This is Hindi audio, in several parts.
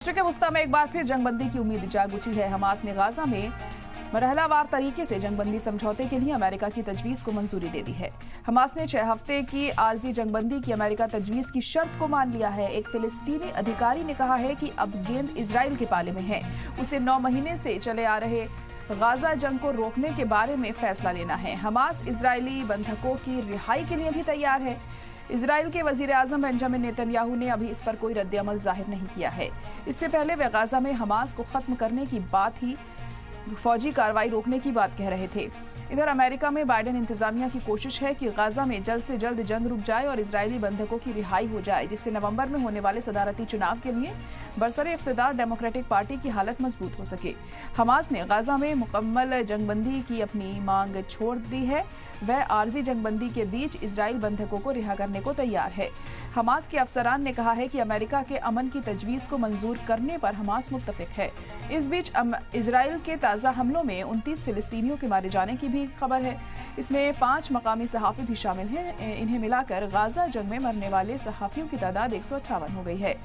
राष्ट्र के वस्ता में एक बार फिर जंगबंदी की उम्मीद जाग उठी है। हमास ने गाजा में मरहलावार तरीके से जंगबंदी समझौते के लिए अमेरिका की तजवीज को मंजूरी दे दी है। हमास ने 6 हफ्ते की आर्जी जंगबंदी की अमेरिका तजवीज की शर्त को मान लिया है। एक फिलिस्तीनी अधिकारी ने कहा है कि अब गेंद इजराइल के पाले में है। उसे 9 महीने से चले आ रहे गाजा जंग को रोकने के बारे में फैसला लेना है। हमास इजरायली बंधकों की रिहाई के लिए भी तैयार है। इजराइल के वजीर आजम बेंजामिन नेतन्याहू ने अभी इस पर कोई रद्द-ए-अमल जाहिर नहीं किया है। इससे पहले वे गाजा में हमास को खत्म करने की बात ही फौजी कार्रवाई रोकने की बात कह रहे थे। इधर अमेरिका में बाइडेन इंतजामिया की कोशिश है कि गाजा में जल्द से जल्द जंग रुक जाए और इजरायली बंधकों की रिहाई हो जाए, जिससे नवंबर में होने वाले सदारती चुनाव के लिए बरसरे इख्तिदार डेमोक्रेटिक पार्टी की हालत मजबूत हो सके। हमास ने गाजा में मुकम्मल जंगबंदी की अपनी मांग छोड़ दी है। वह आर्जी जंगबंदी के बीच इजराइल बंधकों को रिहा करने को तैयार है। हमास के अफसरान ने कहा है कि अमेरिका के अमन की तजवीज को मंजूर करने पर हमास मुत्तफिक है। इस बीच इजराइल के ताज़ा हमलों में 29 फिलिस्तीनियों के मारे जाने की भी खबर है। इसमें 5 मकामी सहाफ़ी भी शामिल हैं। इन्हें मिलाकर गाजा जंग में मरने वाले सहाफ़ियों की तादाद 158 हो गई है।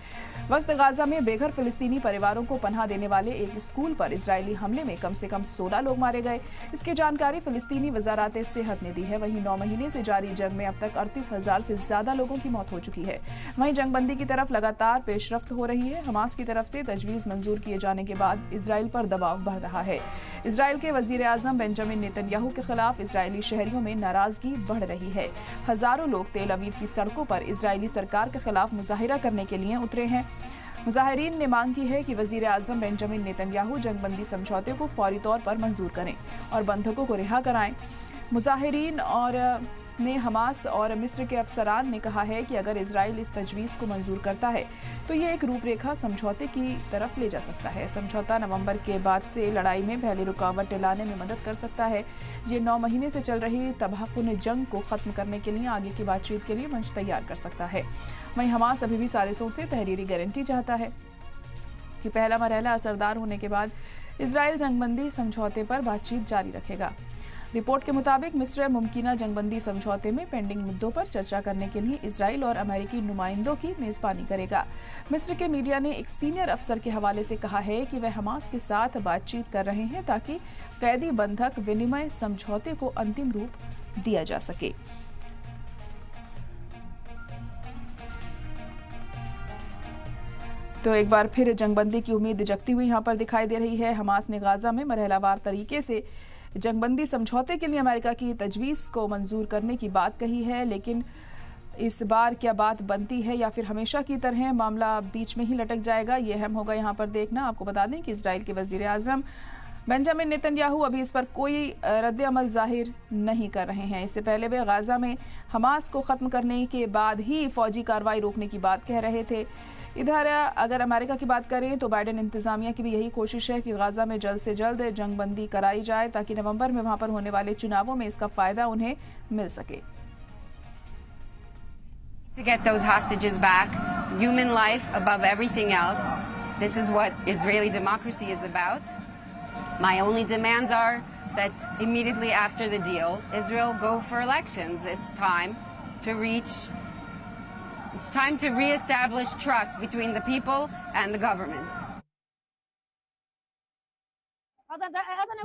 वस्त गाजा में बेघर फिलिस्तीनी परिवारों को पनाह देने वाले एक स्कूल पर इजरायली हमले में कम से कम 16 लोग मारे गए। इसकी जानकारी फिलिस्तीनी वजारत सेहत ने दी है। वहीं 9 महीने से जारी जंग में अब तक 38,000 से ज्यादा लोगों की मौत हो चुकी है। वहीं जंगबंदी की तरफ लगातार पेशरफ्त हो रही है। हमास की तरफ से तजवीज मंजूर किए जाने के बाद इजराइल पर दबाव बढ़ रहा है। इजराइल के वजीर आजम बेंजामिन नेतन्याहू के खिलाफ इजरायली शहरियों में नाराजगी बढ़ रही है। हजारों लोग तेल अवीव की सड़कों पर इजरायली सरकार के खिलाफ मुजाहिरा करने के लिए उतरे हैं। मुजाहिरीन ने मांग की है कि वजीर आजम बेंजामिन नेतन्याहू जंगबंदी समझौते को फौरी तौर पर मंजूर करें और बंधकों को रिहा कराएं। मुजाहिरीन ने हमास और मिस्र के अफसरान ने कहा है कि अगर इजराइल इस तजवीज़ को मंजूर करता है तो ये एक रूपरेखा समझौते की तरफ ले जा सकता है। समझौता नवंबर के बाद से लड़ाई में पहली रुकावट लाने में मदद कर सकता है। ये 9 महीने से चल रही तबाहकुन जंग को ख़त्म करने के लिए आगे की बातचीत के लिए मंच तैयार कर सकता है। वहीं हमास अभी भी सालिसों से तहरीरी गारंटी चाहता है कि पहला मरहला असरदार होने के बाद इजराइल जंगबंदी समझौते पर बातचीत जारी रखेगा। रिपोर्ट के मुताबिक मिस्र मुमकिना जंगबंदी समझौते में पेंडिंग मुद्दों पर चर्चा करने के लिए इजराइल और अमेरिकी नुमाइंदों की मेजबानी करेगा। मिस्र के मीडिया ने एक सीनियर अफसर के हवाले से कहा है कि वह हमास के साथ बातचीत कर रहे हैं ताकि कैदी बंधक विनिमय समझौते को अंतिम रूप दिया जा सके। तो एक बार फिर जंगबंदी की उम्मीद जगती हुई यहाँ पर दिखाई दे रही है। हमास ने गाजा में मरहलावार तरीके से जंगबंदी समझौते के लिए अमेरिका की तजवीज़ को मंजूर करने की बात कही है, लेकिन इस बार क्या बात बनती है या फिर हमेशा की तरह मामला बीच में ही लटक जाएगा, ये अहम होगा यहाँ पर देखना। आपको बता दें कि इजराइल के वजीर आजम बेंजामिन नेतन्याहू अभी इस पर कोई रद्द-ए-अमल जाहिर नहीं कर रहे हैं। इससे पहले वे गाजा में हमास को ख़त्म करने के बाद ही फौजी कार्रवाई रोकने की बात कह रहे थे। इधर अगर अमेरिका की बात करें तो बाइडेन इंतजामिया की भी यही कोशिश है कि गाजा में जल्द से जल्द जंगबंदी कराई जाए ताकि नवंबर में वहां पर होने वाले चुनावों में इसका फायदा उन्हें मिल सके। To get those hostages back, human life above everything else. This is what Israeli democracy is about. My only demands are that immediately after the deal, Israel go for elections. It's time to re-establish trust between the people and the government.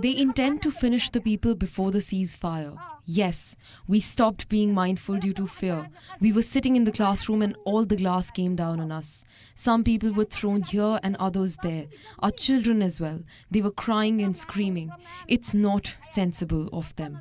They intend to finish the people before the ceasefire. Yes, we stopped being mindful due to fear. We were sitting in the classroom and all the glass came down on us. Some people were thrown here and others there. Our children as well. They were crying and screaming. It's not sensible of them.